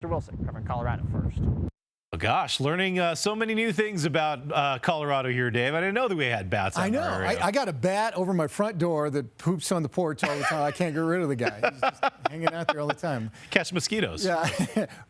Wilson, covering Colorado first. Oh gosh, learning so many new things about Colorado here, Dave. I didn't know that we had bats out I know. there. I got a bat over my front door that poops on the porch all the time. I can't get rid of the guy. He's just hanging out there all the time. Catch mosquitoes. Yeah.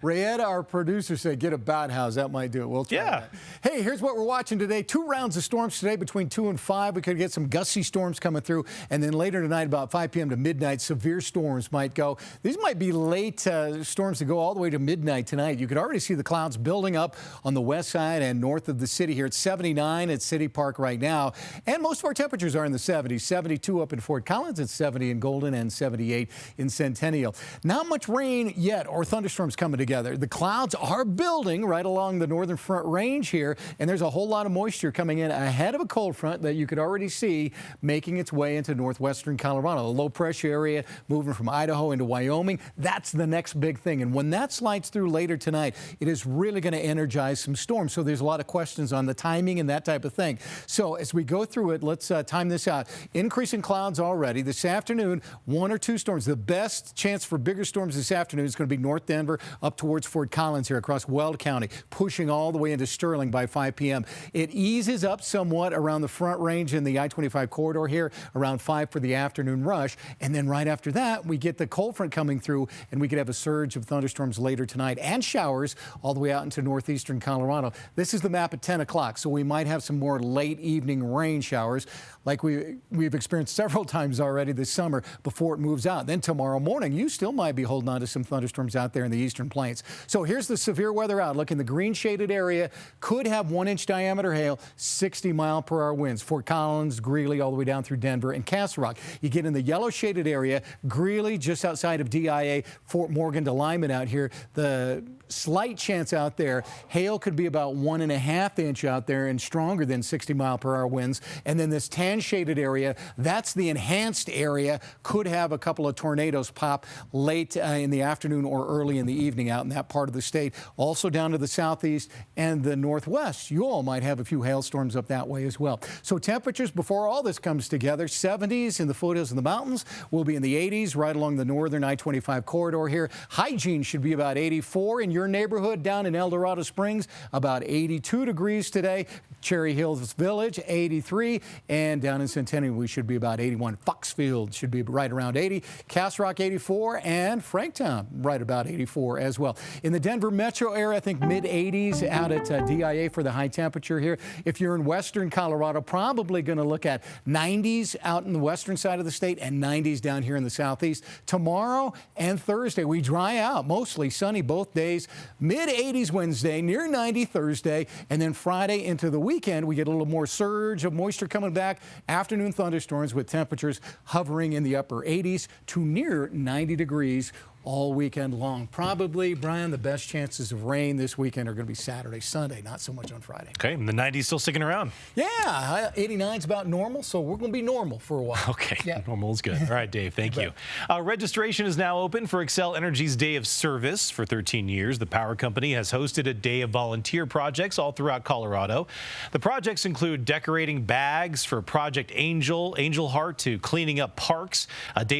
Rayetta, our producer, said get a bat house. That might do it. We'll try that. Hey, here's what we're watching today. 2 rounds of storms today between 2 and 5. We could get some gusty storms coming through. And then later tonight, about 5 p.m. to midnight, severe storms might go. These might be late storms that go all the way to midnight tonight. You could already see the clouds building up on the west side and north of the city here. It's 79 at City Park right now. And most of our temperatures are in the 70s. 72 up in Fort Collins, it's 70 in Golden, and 78 in Centennial. Not much rain yet or thunderstorms coming together. The clouds are building right along the northern front range here, and there's a whole lot of moisture coming in ahead of a cold front that you could already see making its way into northwestern Colorado. The low pressure area moving from Idaho into Wyoming. That's the next big thing. And when that slides through later tonight, it is really going to energize some storms. So there's a lot of questions on the timing and that type of thing. So as we go through it, let's time this out. Increasing clouds already. This afternoon, 1 or 2 storms. The best chance for bigger storms this afternoon is going to be North Denver up towards Fort Collins here across Weld County, pushing all the way into Sterling by 5 p.m. It eases up somewhat around the front range in the I-25 corridor here around 5 for the afternoon rush. And then right after that, we get the cold front coming through, and we could have a surge of thunderstorms later tonight and showers all the way out into northeastern Colorado. This is the map at 10 o'clock, so we might have some more late evening rain showers like we've experienced several times already this summer before it moves out. Then tomorrow morning, you still might be holding on to some thunderstorms out there in the eastern plains. So here's the severe weather outlook. In the green shaded area, could have 1-inch diameter hail, 60-mile-per-hour winds. Fort Collins, Greeley, all the way down through Denver and Castle Rock. You get in the yellow shaded area, Greeley just outside of DIA, Fort Morgan to Lyman out here. The slight chance out there, hail could be about 1.5 inch out there and stronger than 60-mile-per-hour winds. And then this tan shaded area, that's the enhanced area, could have a couple of tornadoes pop late in the afternoon or early in the evening out in that part of the state. Also down to the southeast and the northwest, you all might have a few hailstorms up that way as well. So temperatures before all this comes together, 70s in the foothills and the mountains. We'll be in the 80s right along the northern I-25 corridor here. Hygiene should be about 84 in your neighborhood. Down in El Dorado Springs, about 82 degrees today. Cherry Hills Village, 83. And down in Centennial, we should be about 81. Foxfield should be right around 80. Castle Rock, 84. And Franktown, right about 84 as well. In the Denver metro area, I think mid-80s out at DIA for the high temperature here. If you're in western Colorado, probably going to look at 90s out in the western side of the state and 90s down here in the southeast. Tomorrow and Thursday, we dry out. Mostly sunny both days. Mid-80s Wednesday, near 90 Thursday. And then Friday into the weekend, we get a little more surge of moisture coming back. Afternoon thunderstorms with temperatures hovering in the upper 80s to near 90 degrees all weekend long. Probably, Brian, the best chances of rain this weekend are going to be Saturday, Sunday, not so much on Friday. Okay, and the 90s still sticking around. Yeah, 89 is about normal, so we're going to be normal for a while. Okay, yeah. Normal is good. All right, Dave, thank you. Registration is now open for Xcel Energy's Day of Service. For 13 years, the power company has hosted a day of volunteer projects all throughout Colorado. The projects include decorating bags for Project Angel Heart, to cleaning up parks, a day